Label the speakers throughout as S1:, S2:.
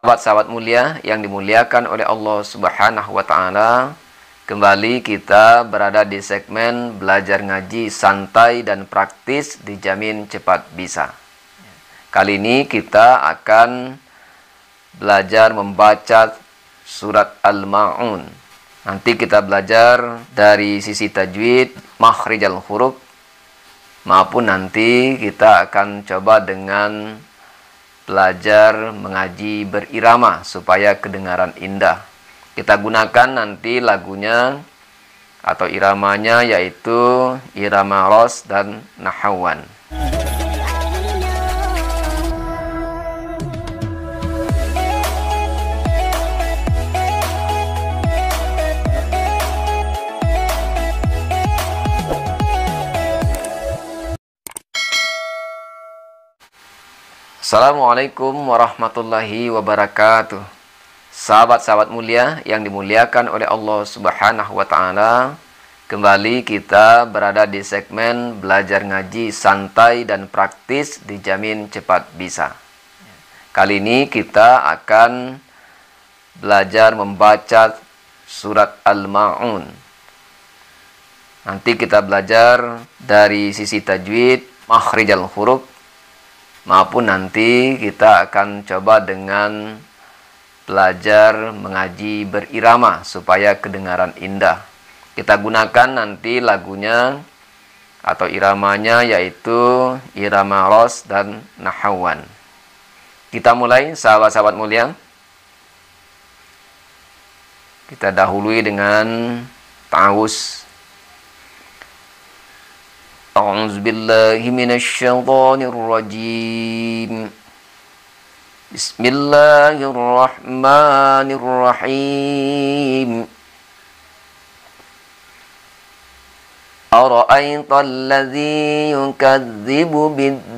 S1: Sahabat-sahabat mulia yang dimuliakan oleh Allah Subhanahu wa Ta'ala, kembali kita berada di segmen belajar ngaji santai dan praktis, dijamin cepat bisa. Kali ini kita akan belajar membaca surat Al-Ma'un. Nanti kita belajar dari sisi tajwid, makhrijal huruf, maupun nanti kita akan coba dengan belajar mengaji berirama supaya kedengaran indah. Kita gunakan nanti lagunya atau iramanya yaitu irama ros dan nahawan. Assalamualaikum warahmatullahi wabarakatuh. Sahabat-sahabat mulia yang dimuliakan oleh Allah Subhanahu wa Ta'ala, kembali kita berada di segmen belajar ngaji santai dan praktis, dijamin cepat bisa. Kali ini kita akan belajar membaca surat Al-Ma'un. Nanti kita belajar dari sisi tajwid, makhrijal huruf, maupun nanti kita akan coba dengan belajar mengaji berirama supaya kedengaran indah. Kita gunakan nanti lagunya atau iramanya yaitu irama ros dan nahawan. Kita mulai, sahabat-sahabat mulia. Kita dahului dengan ta'awuz. A'udzu billahi minasyaitonir rajim. Bismillahirrahmanirrahim. Ara'aital ladzi yukadzibu biddin.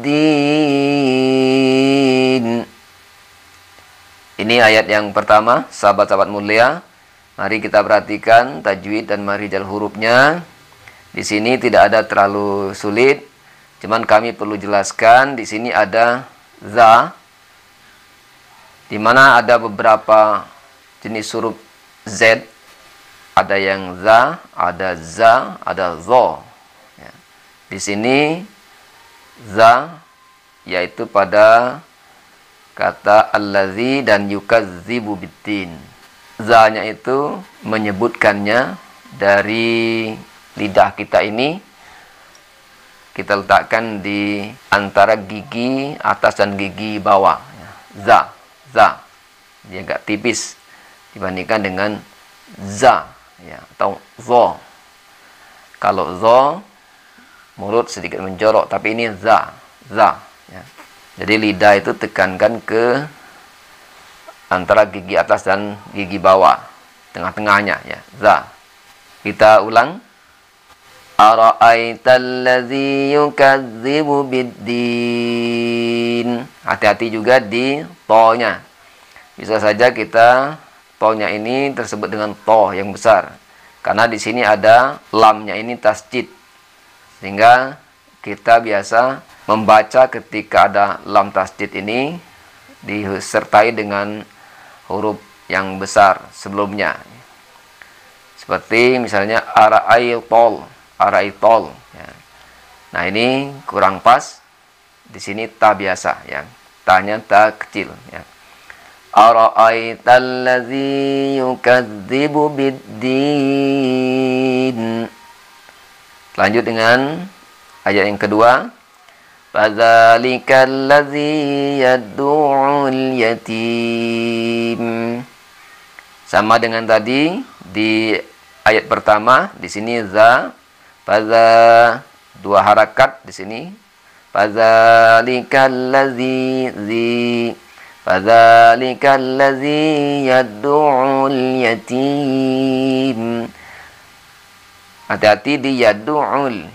S1: Ini ayat yang pertama, sahabat-sahabat mulia. Mari kita perhatikan tajwid dan makhrijal hurufnya. Di sini tidak ada terlalu sulit, cuman kami perlu jelaskan di sini ada za, di mana ada beberapa jenis huruf z, ada yang za, ada zo. Ya. Di sini za yaitu pada kata allazi dan yukadzibu biddin. Za-nya itu menyebutkannya dari lidah kita ini, kita letakkan di antara gigi atas dan gigi bawah. Za. Dia agak tipis dibandingkan dengan za, ya, atau zo. Kalau zo, mulut sedikit menjorok, tapi ini za. Ya. Jadi lidah itu tekankan ke antara gigi atas dan gigi bawah, tengah-tengahnya, ya, za. Kita ulang. Ara'aital ladzi yukadzibu biddin. Hati-hati juga di to-nya. Bisa saja kita to-nya ini tersebut dengan to yang besar. Karena di sini ada lamnya ini tasjid. Sehingga kita biasa membaca ketika ada lam tasjid ini disertai dengan huruf yang besar sebelumnya. Seperti misalnya araitol, ya. Nah, ini kurang pas. Di sini ta biasa, ya. Ta-nya ta kecil, ya. Ara'aital ladzi yukadzibu biddin. Lanjut dengan ayat yang kedua. Fadzalikal ladzi yad'ul yatim. Sama dengan tadi di ayat pertama, di sini za, pada dua harakat di sini. Fadzalikal ladzi yad'ul yatim. Hati-hati di yad'ul.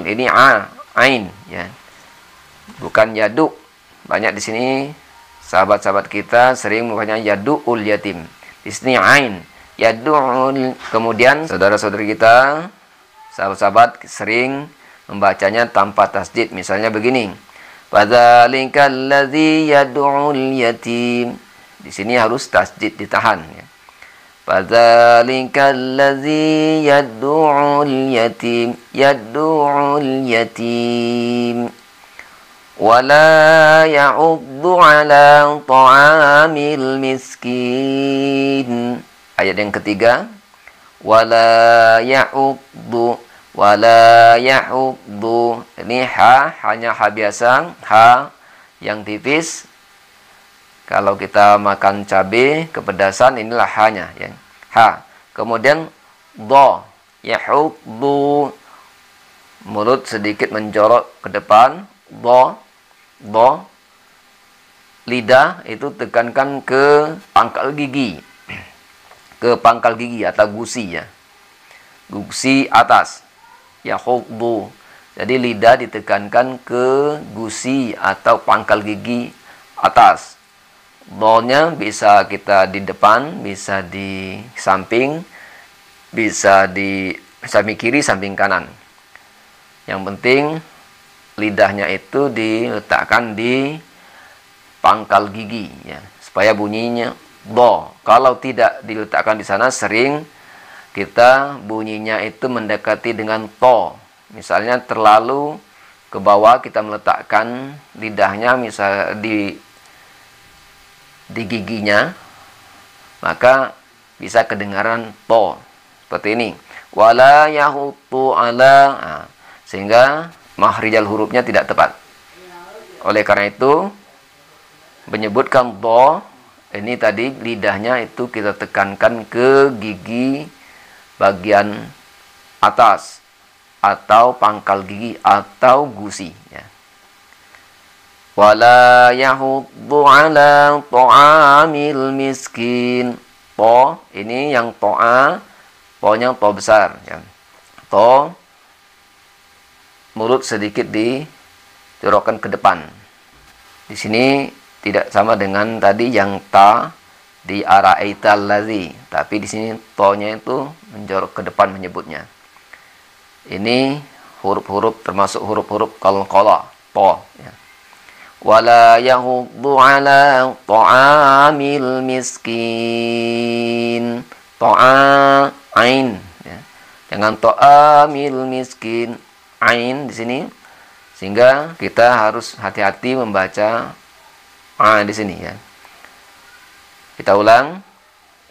S1: Ini ain, ya. Bukan yadu. Banyak di sini sahabat-sahabat kita sering membacanya yadu'ul yatim. Di sini ain. Yad'ul. Kemudian saudara-saudari kita, sahabat-sahabat sering membacanya tanpa tasdid. Misalnya begini. Fadzalikal ladzi yad'ul yatim. Di sini harus tasdid ditahan ya. Fadzalikal ladzi yad'ul yatim, wala ya'uddu ala ta'amil miskin. Ayat yang ketiga, wala ya'uddu, ini hanya ha biasa, ha yang tipis. Kalau kita makan cabai kepedasan, inilah hanya ya. Ha. Kemudian do, yahuddu, mulut sedikit menjorok ke depan, do, lidah itu tekankan ke pangkal gigi, atau gusi ya, gusi atas, yahuddu. Jadi lidah ditekankan ke gusi atau pangkal gigi atas. Dolnya bisa kita di depan, bisa di samping, bisa di samping kiri, samping kanan. Yang penting lidahnya itu diletakkan di pangkal gigi ya, supaya bunyinya do. Kalau tidak diletakkan di sana, sering kita bunyinya itu mendekati dengan to. Misalnya terlalu ke bawah, kita meletakkan lidahnya misal di giginya, maka bisa kedengaran to seperti ini, wala yahutu ala, sehingga mahrijal hurufnya tidak tepat. Oleh karena itu menyebutkan to ini tadi, lidahnya itu kita tekankan ke gigi bagian atas atau pangkal gigi atau gusi ya. Wala yahuddu ala ta'amil miskin. To, ini yang to'a, to-nya to besar ya. To, mulut sedikit dicorokkan ke depan. Di sini tidak sama dengan tadi yang ta di ara'aital ladzi, tapi di sini to-nya itu menjorok ke depan menyebutnya. Ini huruf-huruf termasuk huruf-huruf qalqalah, to ya. Wala yahuddu ala ta'amil miskin. Ta'a ain ya. Dengan ta'amil miskin, ain di sini, sehingga kita harus hati-hati membaca di sini ya. Kita ulang.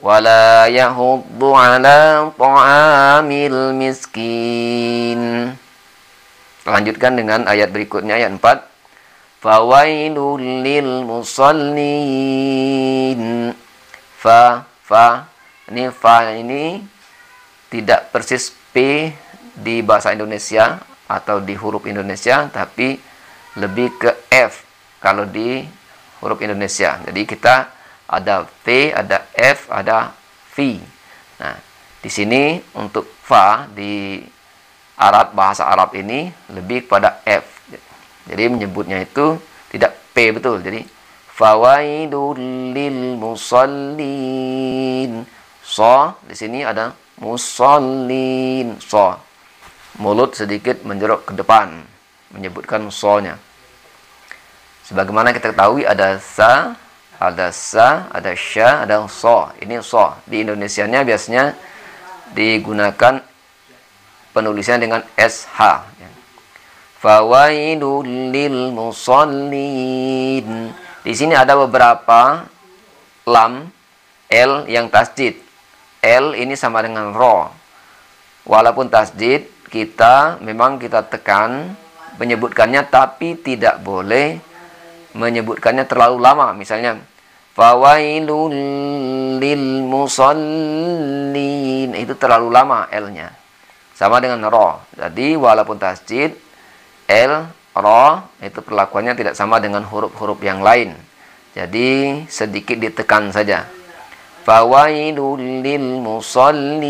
S1: Wala yahuddu ala ta'amil miskin. Lanjutkan dengan ayat berikutnya, ayat 4. Fawailul lil musallin. Fa ini tidak persis P di bahasa Indonesia atau di huruf Indonesia, tapi lebih ke F kalau di huruf Indonesia. Jadi kita ada V, ada F, ada V. Nah, di sini untuk fa di Arab, bahasa Arab ini lebih pada F. Jadi menyebutnya itu tidak P betul. Jadi fawaidul lil musallin. So, di sini ada musallin. So. Mulut sedikit menjerok ke depan menyebutkan so-nya. Sebagaimana kita ketahui ada sa, ada sya, ada so. Ini so. Di Indonesianya biasanya digunakan penulisan dengan SH. Fawailul lil musallin. Di sini ada beberapa lam L yang tasdid. L ini sama dengan ro. Walaupun tasdid, kita tekan menyebutkannya, tapi tidak boleh menyebutkannya terlalu lama. Misalnya fawailul lil musallin, itu terlalu lama L-nya. Sama dengan ro. Jadi walaupun tasdid, L, ro itu perlakuannya tidak sama dengan huruf-huruf yang lain. Jadi sedikit ditekan saja. Fawailul lil musallin.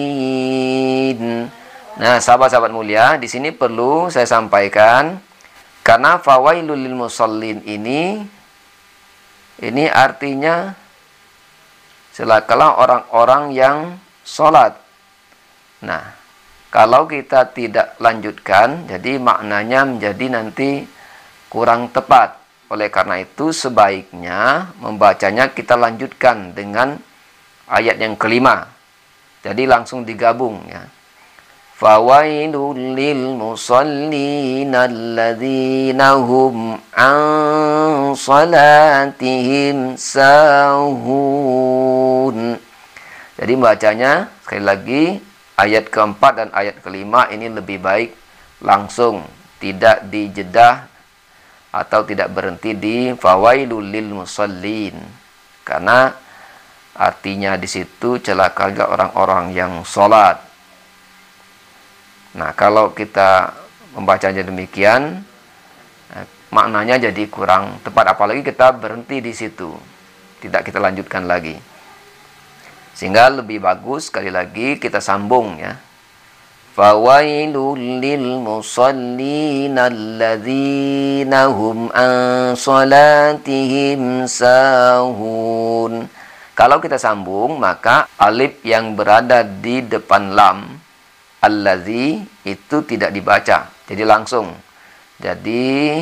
S1: Nah, sahabat-sahabat mulia, di sini perlu saya sampaikan, karena fawailul lil musallin ini artinya celakalah orang-orang yang sholat. Nah, kalau kita tidak lanjutkan, jadi maknanya menjadi nanti kurang tepat. Oleh karena itu sebaiknya membacanya kita lanjutkan dengan ayat yang kelima. Jadi langsung digabung ya. Fawailul lil musallin alladzina hum an salatihim sahun. Jadi bacanya sekali lagi ayat keempat dan ayat kelima ini lebih baik langsung, tidak dijedah atau tidak berhenti di fawailul lil musallin. Karena artinya di situ celakalah orang-orang yang sholat. Nah, kalau kita membacanya demikian, maknanya jadi kurang tepat. Apalagi kita berhenti di situ, tidak kita lanjutkan lagi. Sehingga lebih bagus sekali lagi kita sambung ya. Fawailul lil musallin alladzina hum an salatihim sahun. Kalau kita sambung, maka alif yang berada di depan lam allazi itu tidak dibaca. Jadi langsung. Jadi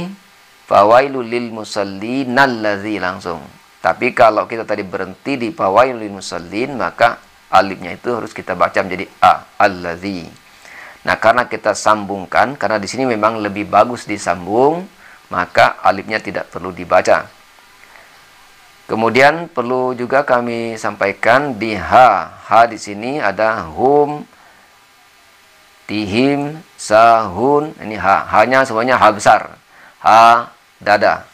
S1: fawailul lil musallin allazi langsung. Tapi kalau kita tadi berhenti di fawailul lil musallin, maka alifnya itu harus kita baca menjadi a, allazi. Nah, karena kita sambungkan, karena di sini memang lebih bagus disambung, maka alifnya tidak perlu dibaca. Kemudian perlu juga kami sampaikan di ha. Ha di sini ada hum, tihim, sahun. Ini ha. Ha-nya semuanya ha besar. Ha dada.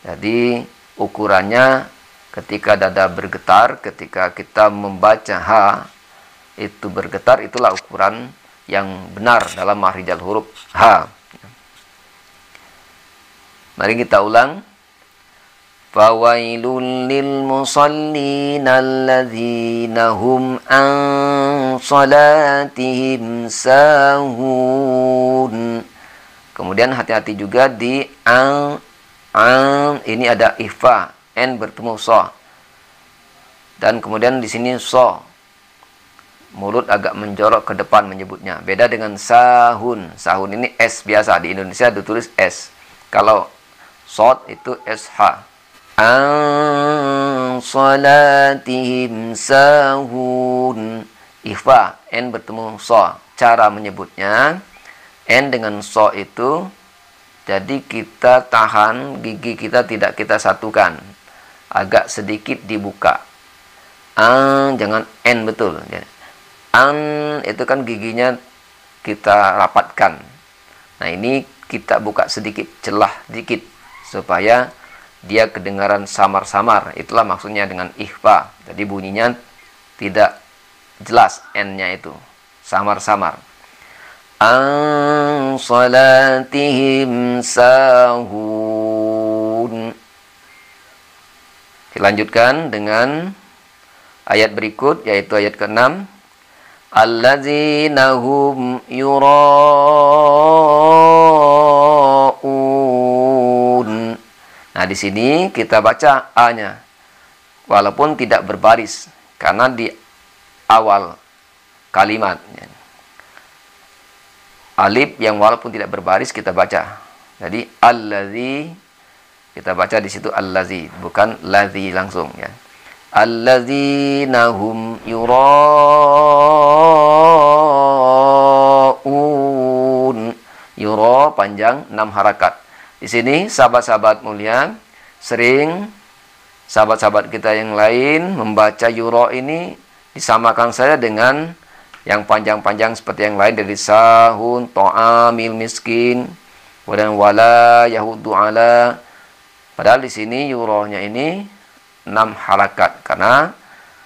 S1: Jadi ukurannya ketika dada bergetar, ketika kita membaca ha itu bergetar, itulah ukuran yang benar dalam mahrijal huruf ha. Mari kita ulang. Fawailul lil musallin alladzina hum an salatihim sahun. Kemudian hati-hati juga di an ini ada ikhfa, n bertemu so. Dan kemudian di sini so. Mulut agak menjorok ke depan menyebutnya. Beda dengan sahun. Sahun ini S biasa. Di Indonesia ditulis S. Kalau sod itu SH. An salatihim sahun. Ikhfa. N bertemu so. Cara menyebutnya. N dengan so itu. Jadi kita tahan. Gigi kita tidak kita satukan. Agak sedikit dibuka. Jangan N betul. An itu kan giginya kita rapatkan. Nah, ini kita buka sedikit, celah dikit supaya dia kedengaran samar-samar. Itulah maksudnya dengan ikhfa. Jadi bunyinya tidak jelas N-nya itu, samar-samar. An salatihim sahun. Dilanjutkan dengan ayat berikut, yaitu ayat ke-6. Alladzina hum yura'un. Nah, di sini kita baca A-nya. Walaupun tidak berbaris. Karena di awal kalimat. Alif yang walaupun tidak berbaris kita baca. Jadi, allazi. Kita baca di situ allazi. Bukan lazi langsung ya. Alladzina hum yura'un. Yura panjang 6 harakat. Di sini sahabat-sahabat mulia, sering sahabat-sahabat kita yang lain membaca yura ini disamakan saja dengan yang panjang-panjang seperti yang lain dari sahun, ta'amil miskin, kemudian wala yahudu ala. Padahal di sini yuranya ini 6 harakat karena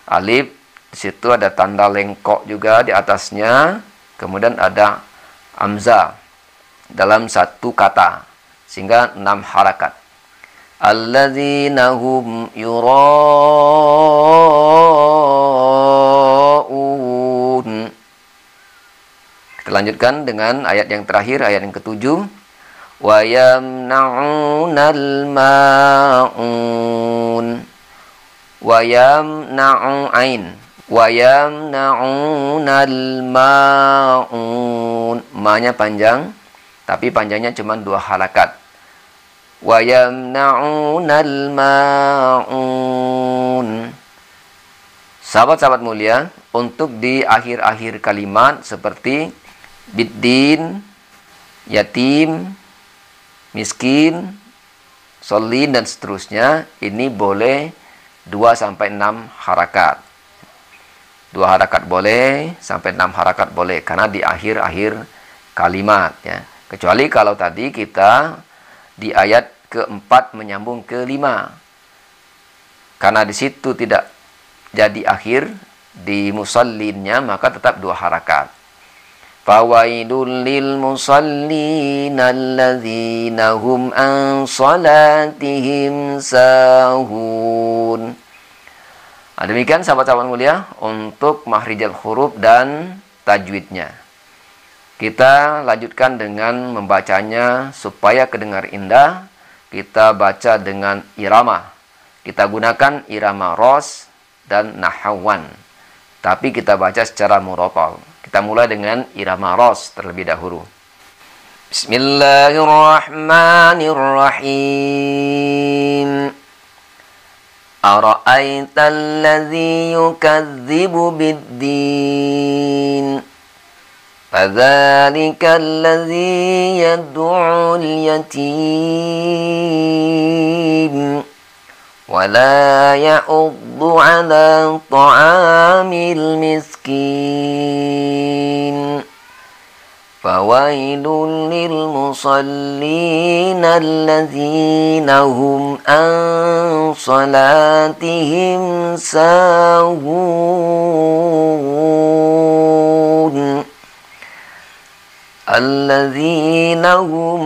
S1: alif di situ ada tanda lengkok juga di atasnya, kemudian ada hamzah dalam satu kata sehingga 6 harakat. Alladzina hum yura'un. Kita lanjutkan dengan ayat yang terakhir, ayat yang ke-7. Wa yamna'unal ma'un. Wa yamna'u ain. Wa yamna'unal ma'un. Ma-nya panjang, tapi panjangnya cuma 2 harakat. wa yamna'unal ma'un. Sahabat-sahabat mulia, untuk di akhir-akhir kalimat seperti biddin, yatim, miskin, solin, dan seterusnya, ini boleh 2-6 harakat. 2 harakat boleh, sampai 6 harakat boleh, karena di akhir-akhir kalimat, ya. Kecuali kalau tadi kita di ayat keempat menyambung ke 5. Karena di situ tidak jadi akhir di musallinnya, maka tetap 2 harakat. Fawailul lil musallin alladzina hum an salatihim sahun. Demikian sahabat-sahabat mulia untuk makhrijul huruf dan tajwidnya. Kita lanjutkan dengan membacanya supaya kedengar indah. Kita baca dengan irama. Kita gunakan irama ros dan nahawan. Tapi kita baca secara murattal. Kita mulai dengan irama ros terlebih dahulu. Bismillahirrahmanirrahim. Ara'aital ladzi yukadzibu biddin. Fadzalikal ladzi yad'ul yatim. ولا يحض على طعام المسكين فويل للمصلين الذين هم عن صلاتهم ساهون الذين هم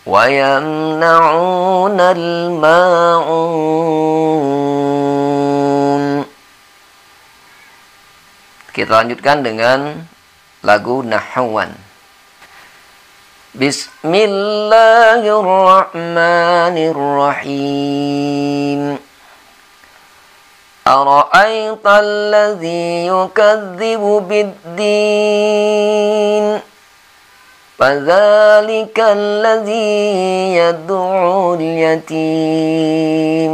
S1: ويمنعون الماعون. Kita lanjutkan dengan lagu Nahawan. Bismillahirrahmanirrahim. Ara'aital ladzi yukadzibu biddin. فذلك الذي يدعو اليتيم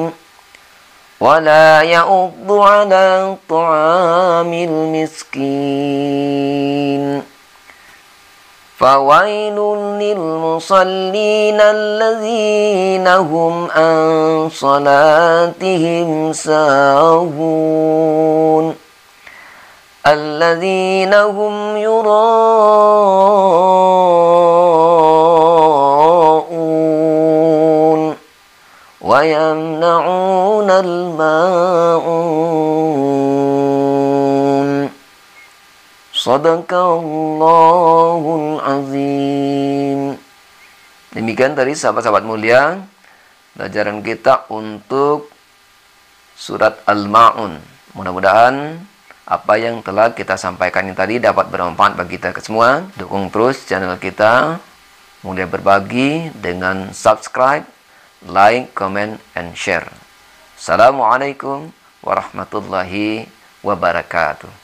S1: ولا يحض على طعام المسكين فويل للمصلين الذين هم عن صلاتهم ساهون الذين هم يراءون ويمنعون الماعون Sadaqallahul azim. Demikian tadi sahabat-sahabat mulia pelajaran kita untuk surat Al-Ma'un. Mudah-mudahan apa yang telah kita sampaikan ini tadi dapat bermanfaat bagi kita semua. Dukung terus channel kita, kemudian berbagi dengan subscribe, like, comment, and share. Assalamualaikum warahmatullahi wabarakatuh.